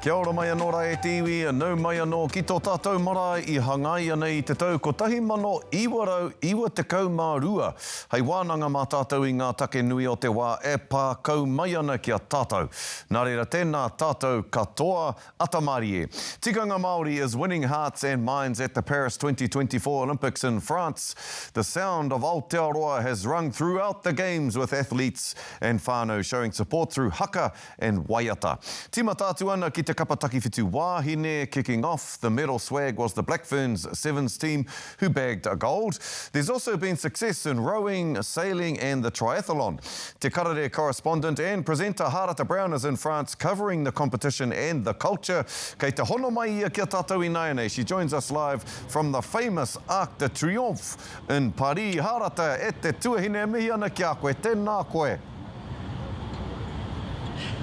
Kia ora mai anō rai e tiwi, nau mai anō ki tō tātou marae I hangai ana I te tau ko 1922. Hei wānanga mā tātou I ngā take nui o te wā e pā kau mai ana kia tātou. Nā reira tēnā tātou katoa Atamarie. Tikanga Māori is winning hearts and minds at the Paris 2024 Olympics in France. The sound of Aotearoa has rung throughout the games with athletes and whānau showing support through Haka and waiata. Tima tātu ana ki te kapataki whitu wāhine. Kicking off the medal swag was the Black Ferns Sevens Team who bagged a gold. There's also been success in rowing, sailing and the triathlon. Te Karere correspondent and presenter Harata Brown is in France covering the competition and the culture. Kei te hono mai ia kia tātou I nāianei. She joins us live from the famous Arc de Triomphe in Paris. Harata, e te tuahine mihi ana ki a koe. Tēnā koe.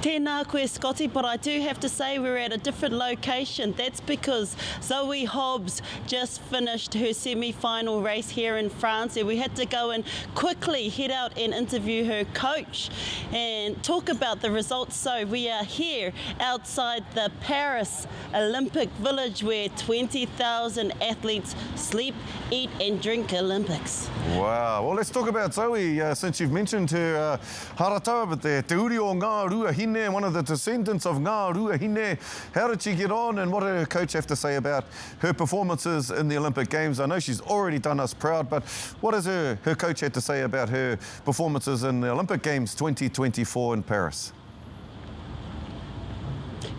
Tēnā koe, Scotty, but I do have to say we're at a different location. That's because Zoe Hobbs just finished her semi-final race here in France, and we had to go and quickly head out and interview her coach and talk about the results. So we are here outside the Paris Olympic Village where 20,000 athletes sleep, eat and drink Olympics. Wow, well let's talk about Zoe since you've mentioned her. Harata, but te uri o ngā ruahine, one of the descendants of ngā ruahine. How did she get on and what did her coach have to say about her performances in the Olympic Games? I know she's already done us proud, but what has her coach had to say about her performances in the Olympic Games 2024 in Paris?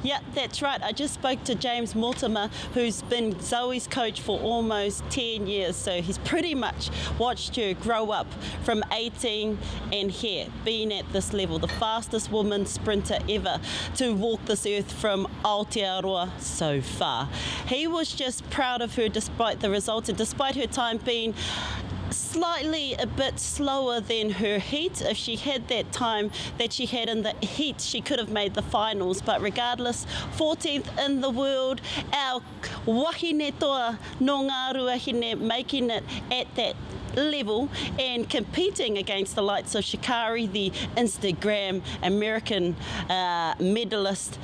Yeah, that's right. I just spoke to James Mortimer, who's been Zoe's coach for almost 10 years. So he's pretty much watched her grow up from 18 and here, being at this level, the fastest woman sprinter ever to walk this earth from Aotearoa so far. He was just proud of her despite the results and despite her time being slightly a bit slower than her heat. If she had that time that she had in the heat, she could have made the finals, but regardless, 14th in the world, our wahine toa no ngā ruahine making it at that level and competing against the likes of Shikari, the Instagram American medalist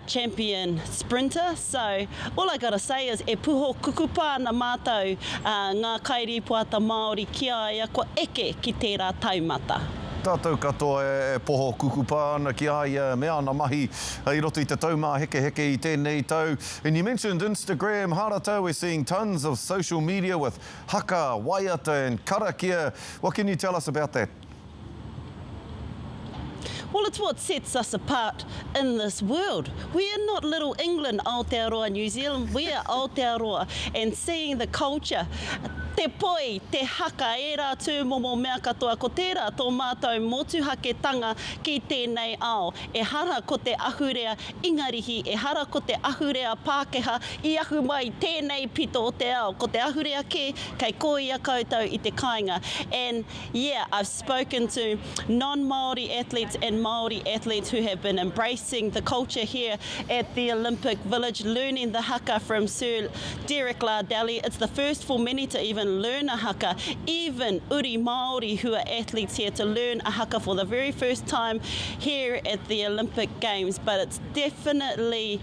champion sprinter. So all I gotta say is e puho kukupa na mātou ngā kairi puata Māori kia ia ko eke ki tērā taumata. Tātou katoa e poho kukupa ana ki ai mea ana mahi I roto I te taumā heke I tēnei tau. And you mentioned Instagram, Harata, we're seeing tons of social media with haka, waiata and karakia. What can you tell us about that? Well, it's what sets us apart in this world. We are not little England, Aotearoa, New Zealand. We are Aotearoa, and seeing the culture, te poi, te haka, e rā tū momo mea katoa, ko tērā tō mātou motuhaketanga ki tēnei ao. E hara ko te ahurea ingarihi, e hara ko te ahurea Pākehā, I ahu mai tēnei pito o te ao. Ko te ahurea ke, kei kōia koutou I te kāinga. And yeah, I've spoken to non-Māori athletes and Māori athletes who have been embracing the culture here at the Olympic Village, learning the haka from Sir Derek Lardeli. It's the first for many to even learn a haka, even uri Māori who are athletes here to learn a haka for the very first time here at the Olympic Games. But it's definitely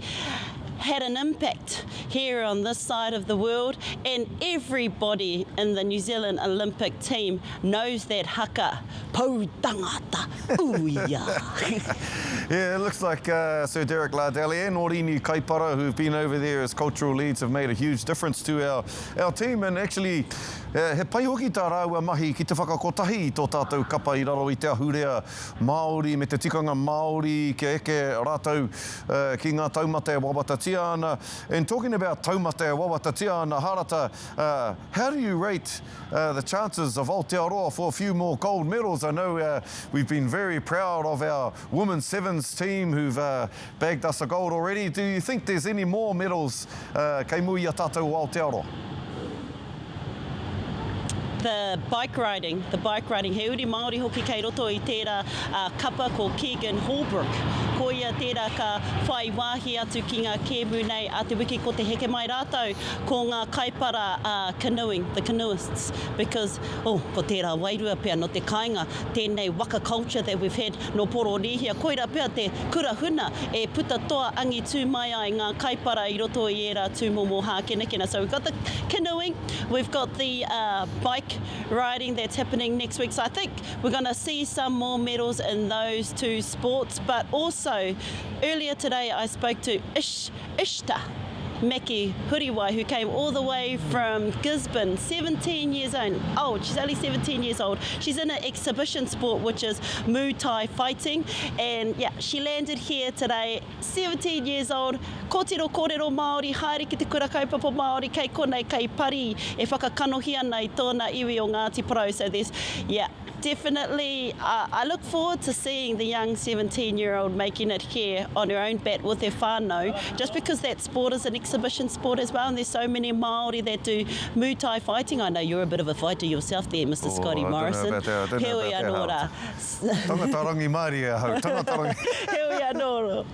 had an impact here on this side of the world, and everybody in the New Zealand Olympic team knows that haka, pou tangata, uia. Yeah, it looks like Sir Derek Lardeli and Orini Kaipara, who've been over there as cultural leads, have made a huge difference to our team. And actually, he pai hoki tā rāua mahi ki te whakakotahi tō tātou kapa I raro I te ahurea Māori me te tikanga Māori ke eke rātou ki ngā taumata e wawata tiana. And talking about taumata e wawata tiana, Harata, how do you rate the chances of Aotearoa for a few more gold medals? I know we've been very proud of our women's sevens team who've bagged us a gold already. Do you think there's any more medals kei mui a tātou o Aotearoa? the bike riding, he uri Māori hoki kei roto I tērā kapa ko Keegan Holbrook. Ko ia tērā ka whai wāhi atu ki ngā kēmu nei a te wiki ko te heke mai rātou ko ngā kaipara canoeing, the canoeists, because, ko tērā wairua pia no te kāinga, tēnei waka culture that we've had no poro rihia, koira pia te kurahuna e puta toa angi tū mai ai ngā kaipara I roto I era tūmomo hākenekena. So we've got the canoeing, we've got the bike riding that's happening next week. So I think we're going to see some more medals in those two sports. But also, earlier today I spoke to Ishta Meki Huriwai, who came all the way from Gisborne, 17 years old. She's only 17 years old. She's in an exhibition sport, which is Muay Thai fighting. And yeah, she landed here today, 17 years old. Kōtero kōrero Māori, haere ki te kura kaupapa Māori, kei konei kei pari, e whakakanohia nei tōna iwi o Ngāti Porou. So there's, definitely, I look forward to seeing the young 17-year-old making it here on her own bat with her whānau, just because that sport is an exhibition sport as well, and there's so many Māori that do Muay Thai fighting. I know you're a bit of a fighter yourself there, Mr. Scotty Morrison. Hewi anōra. Tangatarangi Māori e hau, tangatarangi. Hewi anōra.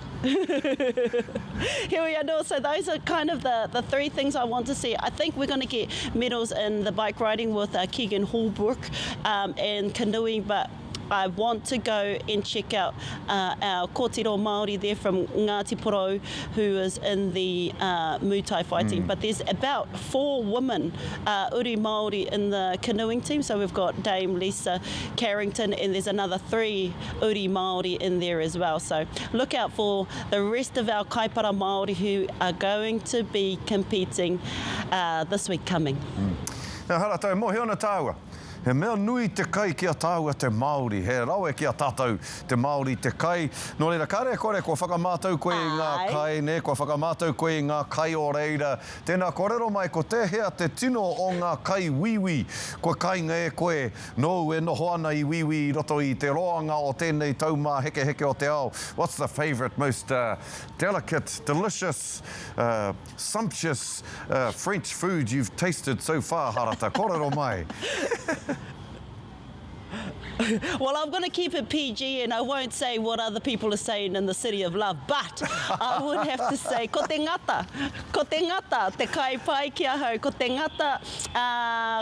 Here we are. So those are kind of the three things I want to see. I think we're going to get medals in the bike riding with Keegan Holbrook and canoeing, but I want to go and check out our kōtero Māori there from Ngāti Porou, who is in the Muay Thai fighting. But there's about 4 women uri Māori in the canoeing team. So we've got Dame Lisa Carrington, and there's another 3 uri Māori in there as well. So look out for the rest of our kaipara Māori who are going to be competing this week coming. Now, Harata, mohi ona tāua. He mea nui te kai kia tāua te Māori. He rawe kia tātou te Māori te kai. Nō reira, kare kore, ko whakamātau koe I ngā kai, ne, ko whakamātau koe I ngā kai o reira. Tēnā korero mai, ko te hea te tino o ngā kai wiwi. Ko kainga e koe, no e noho ana I wiwi I roto I te roanga o tēnei taumā heke o te ao. What's the favourite, most delicate, delicious, sumptuous French food you've tasted so far, Harata? Korero mai. Well, I'm going to keep it PG and I won't say what other people are saying in the City of Love, but I would have to say, ko te ngata, te kai pai kia hau, ko te ngata,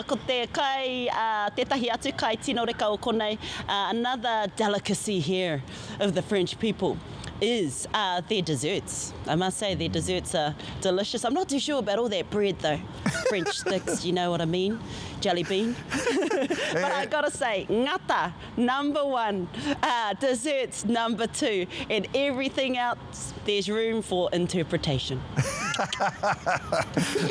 ko te kai, tētahi atu kai tino reka o konei. Another delicacy here of the French people is their desserts. I must say their desserts are delicious. I'm not too sure about all that bread though. French sticks, you know what I mean? Jelly bean. But I gotta say, ngata, number 1, desserts, number 2, and everything else, there's room for interpretation.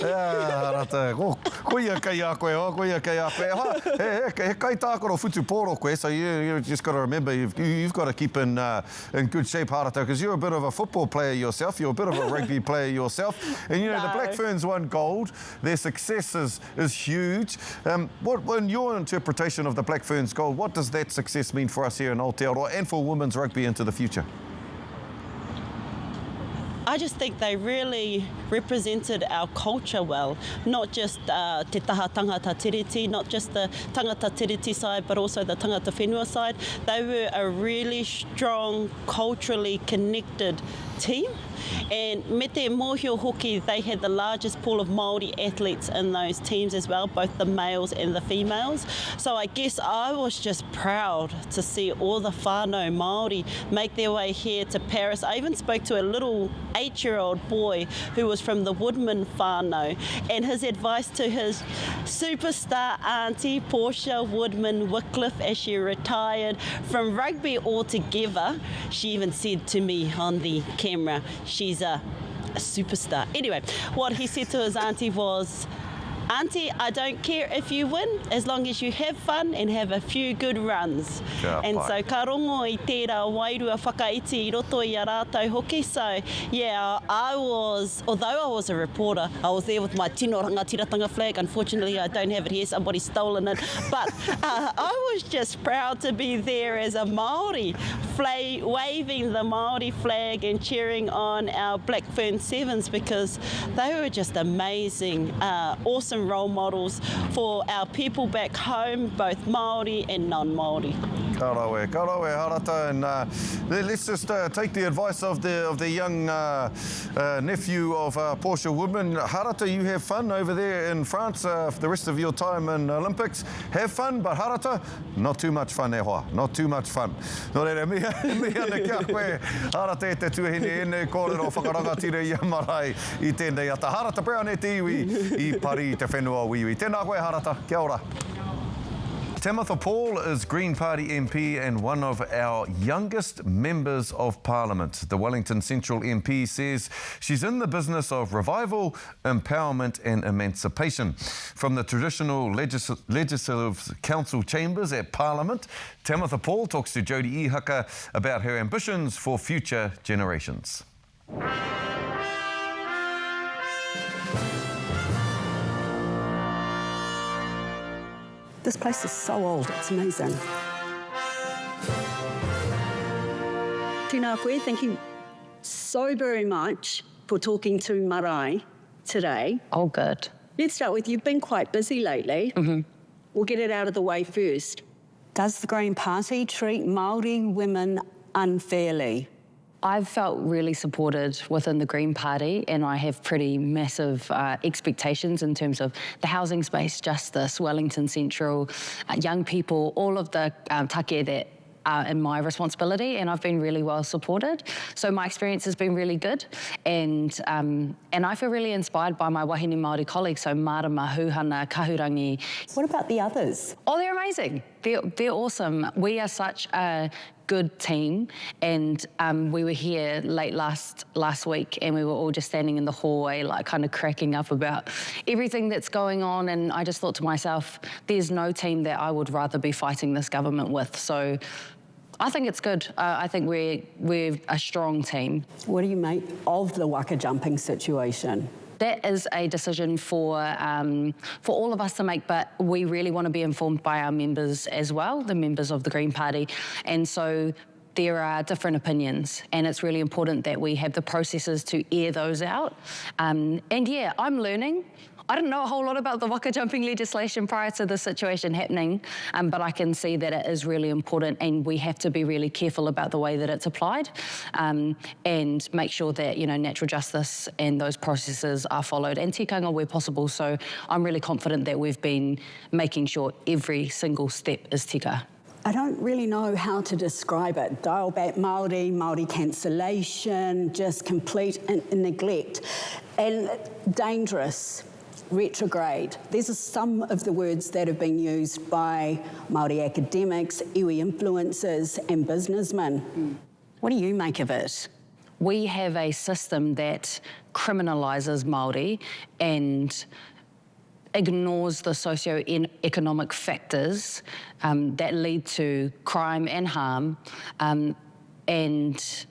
Harata, ko ia kai a koe, ko ia kai a koe. He kai tākoro futu pōro koe, so you just got to remember, you've got to keep in good shape, Harata, because you're a bit of a football player yourself, you're a bit of a rugby player yourself, and you know, the Black Ferns won gold, their success is huge. In your interpretation of the Black Ferns gold, what does that success mean for us here in Aotearoa and for women's rugby into the future? I just think they really represented our culture well, not just te taha tangata tiriti, not just the tangata tiriti side, but also the tangata whenua side. They were a really strong, culturally connected team. And me te mōhio hoki, they had the largest pool of Māori athletes in those teams as well, both the males and the females. So I guess I was just proud to see all the whānau Māori make their way here to Paris. I even spoke to a little 8-year-old boy who was from the Woodman whānau, and his advice to his superstar auntie, Portia Woodman Wycliffe, as she retired from rugby altogether, she even said to me on the camera, she's a superstar. Anyway, what he said to his auntie was, Auntie, I don't care if you win, as long as you have fun and have a few good runs. And so ka rongo I tērā wairua whakaiti I roto I a rātou hoki. So yeah, although I was a reporter, I was there with my tino rangatiratanga flag. Unfortunately, I don't have it here, somebody's stolen it. But I was just proud to be there as a Māori, waving the Māori flag and cheering on our Black Ferns Sevens, because they were just amazing, awesome become role models for our people back home, both Māori and non-Māori. Karawe, Harata, and let's just take the advice of the young nephew of Portia Woodman. Harata, you have fun over there in France for the rest of your time in Olympics. Have fun, but Harata, not too much fun e hoa, not too much fun. No reira, mea na kia koe, Harata e te tuahine ene, kōrero whakarangatire i a Marae i tēnei ata. Harata Brown e te iwi i pari te whenua wiwi. Tēnā koe, Harata, kia ora. Tamatha Paul is Green Party MP and one of our youngest members of Parliament. The Wellington Central MP says she's in the business of revival, empowerment and emancipation. From the traditional legislative council chambers at Parliament, Tamatha Paul talks to Jodie Haka about her ambitions for future generations. This place is so old, it's amazing. Tēnā koe, thank you so very much for talking to Marae today. Oh, good. Let's start with, you've been quite busy lately. We'll get it out of the way first. Does the Green Party treat Māori women unfairly? I've felt really supported within the Green Party, and I have pretty massive expectations in terms of the housing space, justice, Wellington Central, young people, all of the take that are in my responsibility, and I've been really well supported. So my experience has been really good, and I feel really inspired by my wahine Māori colleagues, so Marama, Huhana, Kahurangi. What about the others? Oh, they're amazing. They're awesome. We are such a good team, and we were here late last week, and we were all just standing in the hallway, like kind of cracking up about everything that's going on, and I just thought to myself, there's no team that I would rather be fighting this government with. So I think it's good. I think we're a strong team. What do you make of the waka jumping situation? That is a decision for all of us to make, but we really want to be informed by our members as well, the members of the Green Party. And so there are different opinions, and it's really important that we have the processes to air those out. And yeah, I'm learning. I didn't know a whole lot about the waka jumping legislation prior to the situation happening, but I can see that it is really important, and we have to be really careful about the way that it's applied, and make sure that, you know, natural justice and those processes are followed, and tikanga where possible. So I'm really confident that we've been making sure every single step is tika. I don't really know how to describe it. Dial back Māori, Māori cancellation, just complete neglect, and dangerous. Retrograde. These are some of the words that have been used by Māori academics, iwi influencers and businessmen. What do you make of it? We have a system that criminalises Māori and ignores the socio-economic factors that lead to crime and harm. And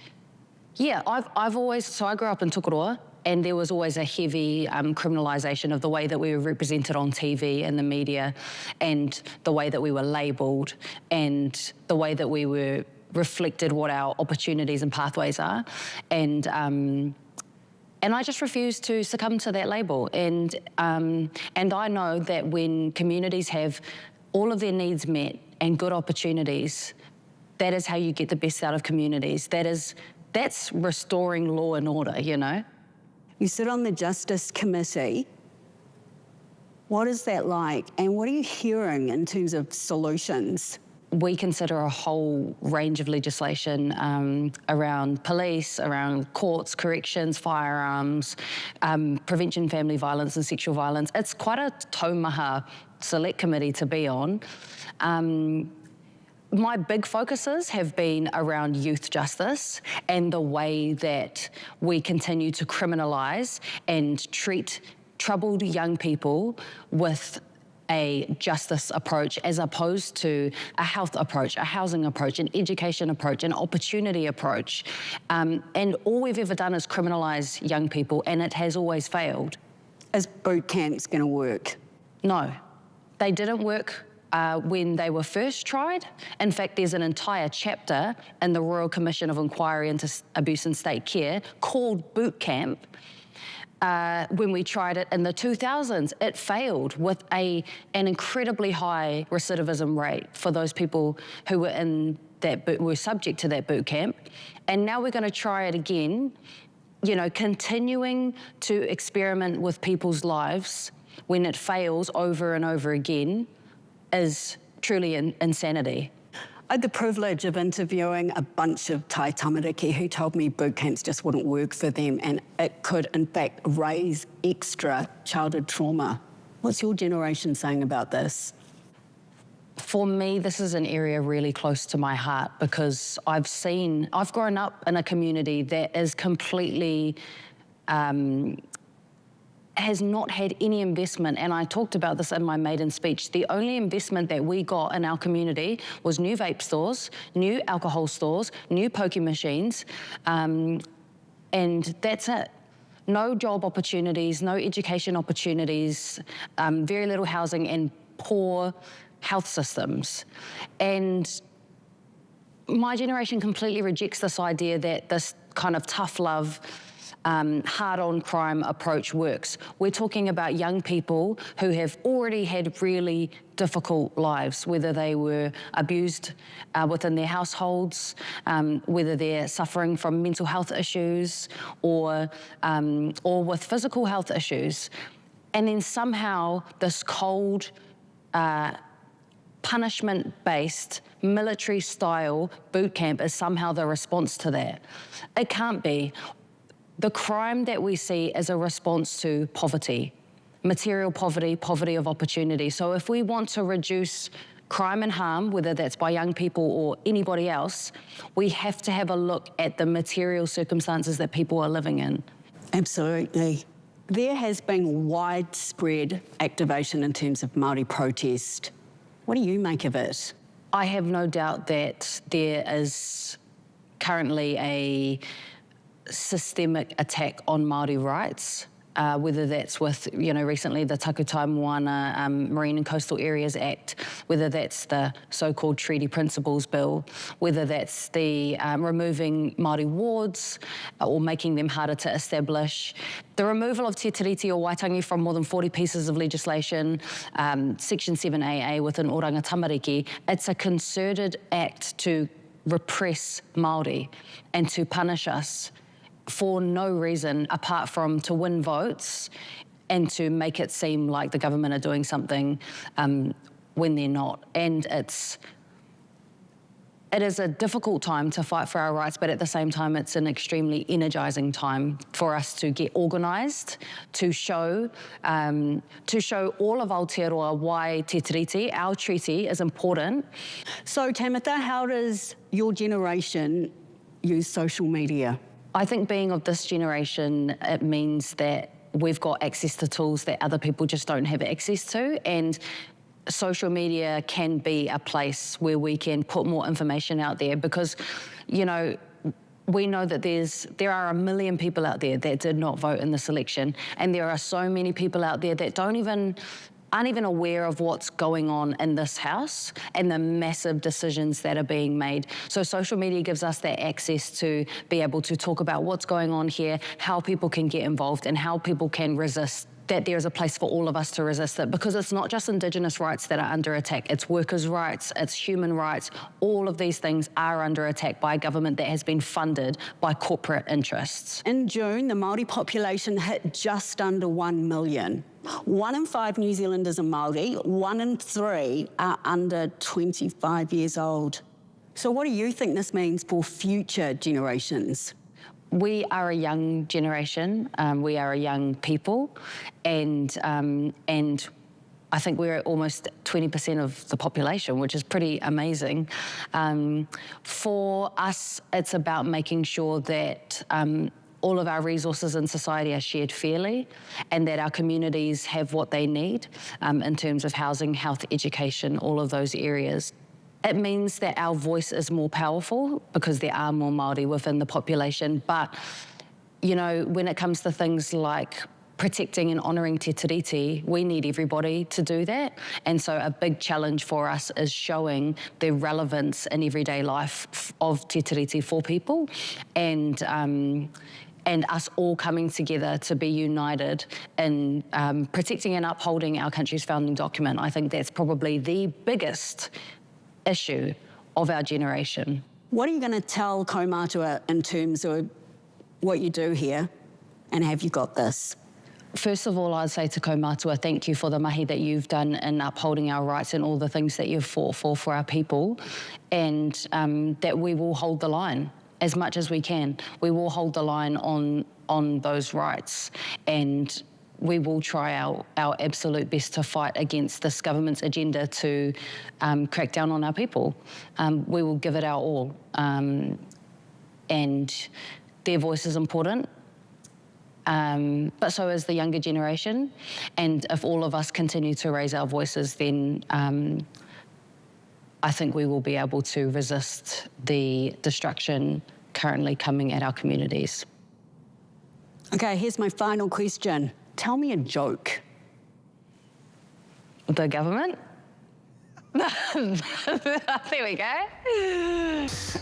yeah, I've always, so I grew up in Tukuroa, and there was always a heavy criminalisation of the way that we were represented on TV and the media, and the way that we were labelled, and the way that we were reflected what our opportunities and pathways are. And I just refuse to succumb to that label. And I know that when communities have all of their needs met and good opportunities, that is how you get the best out of communities. That's restoring law and order, you know? You sit on the Justice Committee. What is that like? And what are you hearing in terms of solutions? We consider a whole range of legislation around police, around courts, corrections, firearms, prevention family violence and sexual violence. It's quite a taumaha select committee to be on. My big focuses have been around youth justice and the way that we continue to criminalise and treat troubled young people with a justice approach as opposed to a health approach, a housing approach, an education approach, an opportunity approach. And all we've ever done is criminalise young people, and it has always failed. Is boot camps going to work? No, they didn't work when they were first tried. In fact, there's an entire chapter in the Royal Commission of Inquiry into Abuse in State Care called Boot Camp. when we tried it in the 2000s, it failed with an incredibly high recidivism rate for those people who were in that were subject to that boot camp. And now we're going to try it again, you know, continuing to experiment with people's lives when it fails over and over again is truly insanity. I had the privilege of interviewing a bunch of Thai tamariki who told me boot camps just wouldn't work for them and it could, in fact, raise extra childhood trauma. What's your generation saying about this? For me, this is an area really close to my heart because I've grown up in a community that is completely has not had any investment, and I talked about this in my maiden speech. The only investment that we got in our community was new vape stores, new alcohol stores, new pokie machines, and that's it. No job opportunities, no education opportunities, very little housing and poor health systems. And my generation completely rejects this idea that this kind of tough love, hard-on crime approach works. We're talking about young people who have already had really difficult lives, whether they were abused within their households, whether they're suffering from mental health issues or with physical health issues. And then somehow this cold, punishment-based, military-style boot camp is somehow the response to that. It can't be. The crime that we see is a response to poverty, material poverty, poverty of opportunity. So if we want to reduce crime and harm, whether that's by young people or anybody else, we have to have a look at the material circumstances that people are living in. Absolutely. There has been widespread activation in terms of Māori protest. What do you make of it? I have no doubt that there is currently a systemic attack on Māori rights, whether that's with, you know, recently the Takutai Moana Marine and Coastal Areas Act, whether that's the so-called Treaty Principles Bill, whether that's the removing Māori wards or making them harder to establish, the removal of te tiriti or waitangi from more than 40 pieces of legislation, Section 7AA within Oranga Tamariki. It's a concerted act to repress Māori and to punish us for no reason apart from to win votes and to make it seem like the government are doing something when they're not. And it is a difficult time to fight for our rights, but at the same time, it's an extremely energising time for us to get organised, to show all of Aotearoa why te tiriti, our treaty, is important. So, Tamatha, how does your generation use social media? I think being of this generation, it means that we've got access to tools that other people just don't have access to, and social media can be a place where we can put more information out there because, you know, we know that there are 1 million people out there that did not vote in this election, and there are so many people out there that aren't even aware of what's going on in this house and the massive decisions that are being made. So social media gives us that access to be able to talk about what's going on here, how people can get involved and how people can resist, that there's a place for all of us to resist it, because it's not just Indigenous rights that are under attack, it's workers' rights, it's human rights. All of these things are under attack by a government that has been funded by corporate interests. In June, the Māori population hit just under 1 million. 1 in 5 New Zealanders are Māori, 1 in 3 are under 25 years old. So what do you think this means for future generations? We are a young generation, we are a young people, and I think we're almost 20% of the population, which is pretty amazing. For us, it's about making sure that all of our resources in society are shared fairly and that our communities have what they need in terms of housing, health, education, all of those areas. It means that our voice is more powerful because there are more Māori within the population. But, you know, when it comes to things like protecting and honouring te tiriti, we need everybody to do that. And so a big challenge for us is showing the relevance in everyday life of te tiriti for people, and us all coming together to be united in protecting and upholding our country's founding document. I think that's probably the biggest issue of our generation. What are you going to tell kaumātua in terms of what you do here, and have you got this? First of all, I'd say to kaumātua, thank you for the mahi that you've done in upholding our rights and all the things that you've fought for our people, and that we will hold the line as much as we can. We will hold the line on those rights, and we will try our absolute best to fight against this government's agenda to crack down on our people. We will give it our all, and their voice is important. But so is the younger generation, and if all of us continue to raise our voices, then I think we will be able to resist the destruction currently coming at our communities. Okay, here's my final question. Tell me a joke. The government? There we go.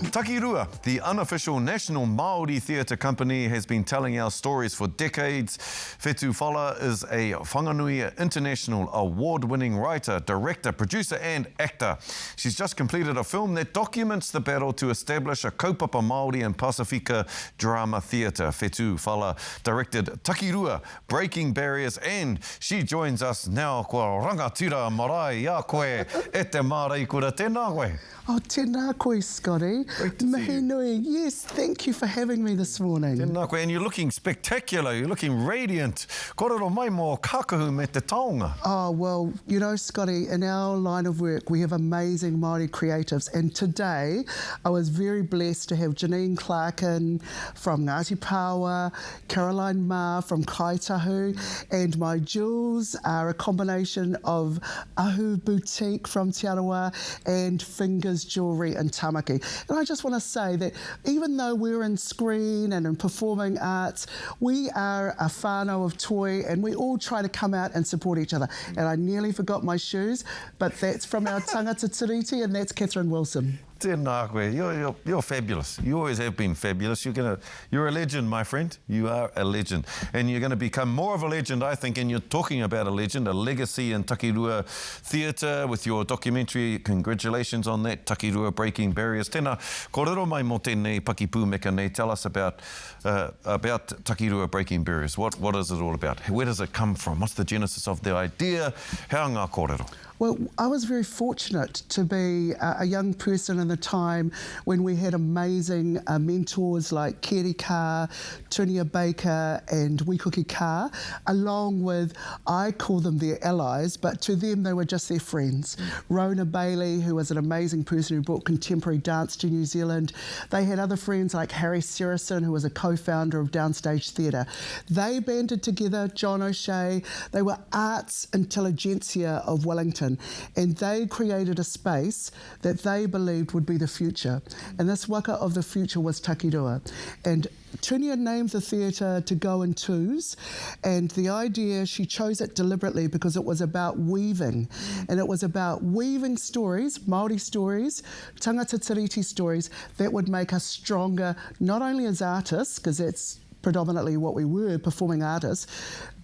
Takirua, the unofficial national Māori theatre company, has been telling our stories for decades. Whetū Whala is a whanganui international award-winning writer, director, producer and actor. She's just completed a film that documents the battle to establish a kaupapa Māori and Pasifika drama theatre. Whetū Whala directed Takirua, Breaking Barriers, and she joins us now. Kua rangatira marae ia koe. E te Marae kura tēnā koe. Oh, tēnā koe, Scotty. Great to see you. Mihi nui. Yes, thank you for having me this morning. Tēnā koe, and you're looking spectacular, you're looking radiant. Korero mai mō kākahu me te taonga. Oh, well, you know, Scotty, in our line of work, we have amazing Māori creatives. And today, I was very blessed to have Janine Clarkin from Ngāti Pāua, Caroline Ma from Kaitahu, and my jewels are a combination of Ahu Boutique from Te Arawa and Fingers Jewellery in Tamaki. And I just want to say that even though we're in screen and in performing arts, we are a whānau of toi, and we all try to come out and support each other. And I nearly forgot my shoes, but that's from our tangata tiriti, and that's Catherine Wilson. Tēnā koe, you're fabulous. You always have been fabulous. You're a legend, my friend. You are a legend. And you're going to become more of a legend, I think, and you're talking about a legend, a legacy in Takirua Theatre with your documentary. Congratulations on that, Takirua Breaking Barriers. Tēnā, kōrero mai mō tēnei pakipū meka nei. Tell us about Takirua Breaking Barriers. What is it all about? Where does it come from? What's the genesis of the idea? Hea ngā kōrero? Well, I was very fortunate to be a young person in the time when we had amazing mentors like Keri Ka, Tunia Baker and Wikuki Ka, along with, I call them their allies, but to them they were just their friends. Rona Bailey, who was an amazing person who brought contemporary dance to New Zealand. They had other friends like Harry Serison, who was a co-founder of Downstage Theatre. They banded together, John O'Shea. They were arts intelligentsia of Wellington. And they created a space that they believed would be the future. And this waka of the future was Takirua. And Tunia named the theatre to go in twos, and the idea, she chose it deliberately because it was about weaving, and it was about weaving stories, Māori stories, tangata tiriti stories that would make us stronger, not only as artists, because that's predominantly what we were, performing artists,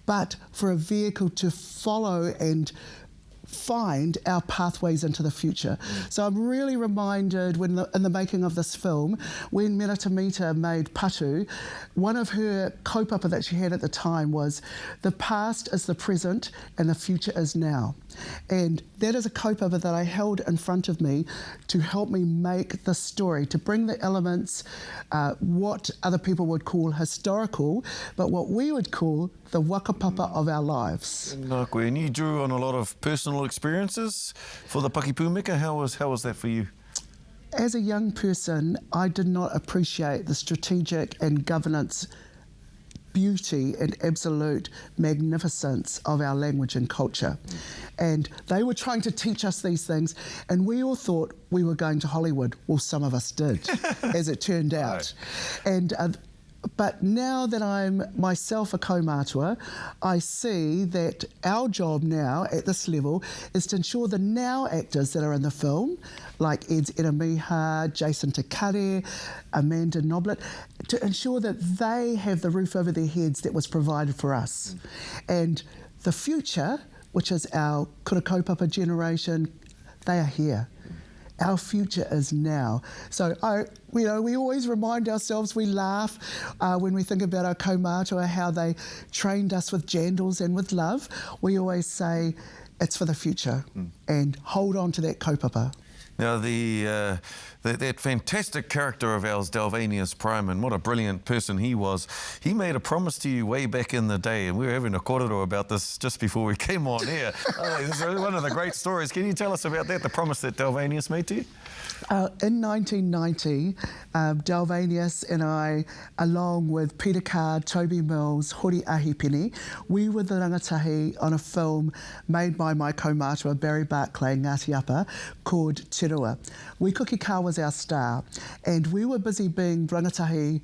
but for a vehicle to follow and find our pathways into the future. So I'm really reminded when in the making of this film, when Meritamita made Patu, one of her kaupapa that she had at the time was, the past is the present and the future is now. And that is a kaupapa that I held in front of me to help me make the story, to bring the elements, what other people would call historical, but what we would call the wakapapa of our lives. Nā koe, and you drew on a lot of personal experiences for the pakipūmeka. How was that for you? As a young person, I did not appreciate the strategic and governance beauty and absolute magnificence of our language and culture. And they were trying to teach us these things, and we all thought we were going to Hollywood. Well, some of us did, as it turned out. And But now that I'm myself a kaumātua, I see that our job now at this level is to ensure the now actors that are in the film, like Ed's Eramiha, Jason Takare, Amanda Noblet, to ensure that they have the roof over their heads that was provided for us. And the future, which is our kura kaupapa generation, they are here. Our future is now. So we always remind ourselves, we laugh when we think about our kaumātua, how they trained us with jandals and with love. We always say it's for the future and hold on to that kaupapa. Now, that fantastic character of ours, Dalvanius Priman, what a brilliant person he was. He made a promise to you way back in the day, and we were having a korero about this just before we came on air. This is one of the great stories. Can you tell us about that, the promise that Dalvanius made to you? In 1990, Dalvanius and I, along with Peter Carr, Toby Mills, Hori Ahipeni, we were the rangatahi on a film made by my kaumātua Barry Barclay, Ngāti Apa, called Te Rua. Wikuki Ka was our star, and we were busy being rangatahi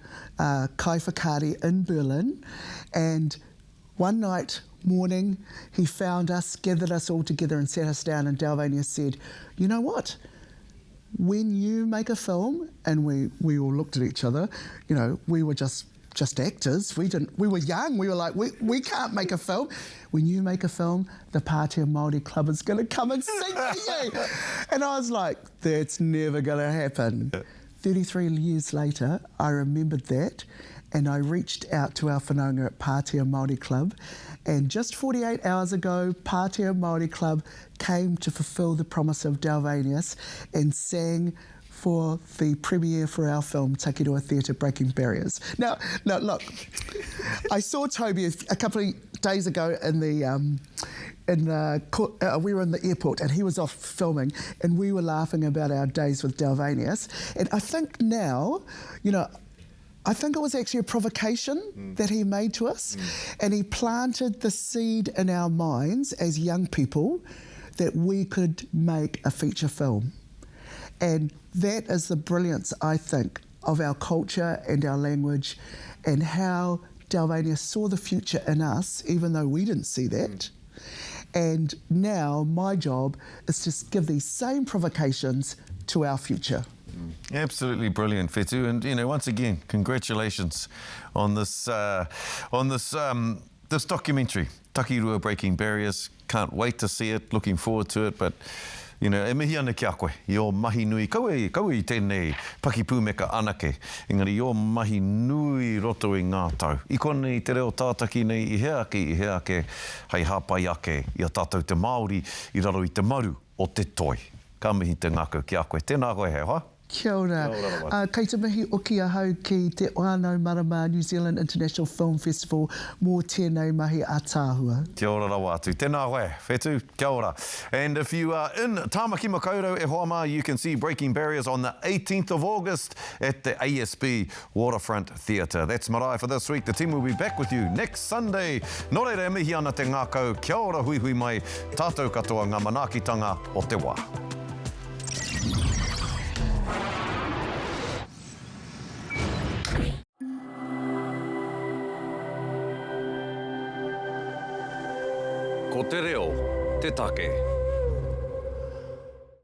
kai whakaari in Berlin, and one night morning he found us, gathered us all together and sat us down, and Dalvanius said, you know what? When you make a film, and we all looked at each other, you know, we were just actors. We were young. We were like, we can't make a film. When you make a film, the Party Māori Club is going to come and sing for you. And I was like, that's never going to happen. 33 years later, I remembered that, and I reached out to our whanaunga at Party Māori Club, and just 48 hours ago, Party Māori Club came to fulfil the promise of Dalvanius and sang for the premiere for our film, Takirua Theatre, Breaking Barriers. Now, look, I saw Toby a couple of days ago we were in the airport and he was off filming, and we were laughing about our days with Dalvanius. And I think now, you know, I think it was actually a provocation that he made to us, and he planted the seed in our minds as young people that we could make a feature film. And that is the brilliance, I think, of our culture and our language, and how Dalvanius saw the future in us, even though we didn't see that. And now my job is to give these same provocations to our future. Absolutely brilliant, Whetū, and you know, once again, congratulations on this this documentary, Takirua Breaking Barriers. Can't wait to see it. Looking forward to it, but. You know, e mihi ana ki a koe, i o mahi nui, kau i tēnei pakipūmeka anake, engari i o mahi nui roto i ngā tau. I konei te reo tātaki nei i hea ake, hei hāpai ake i a tātou te Māori, i raro i te maru o te toi. Ka mihi te ngākau ki a koe. Tēnā koe he hoa. Kia ora. Kei te mihi o ki ahau ki te whānau marama New Zealand International Film Festival mō tēnei mahi a tāhua. Kia ora rawa atu. Tēnā koe, Whetū, kia ora. And if you are in Tamaki Makaurau e Hoama, you can see Breaking Barriers on the 18th of August at the ASB Waterfront Theatre. That's Marae for this week. The team will be back with you next Sunday. Nō reira, e mihi ana te ngākau. Kia ora hui hui mai. Tātou katoa ngā manaakitanga o te wā. Ko te reo, te take.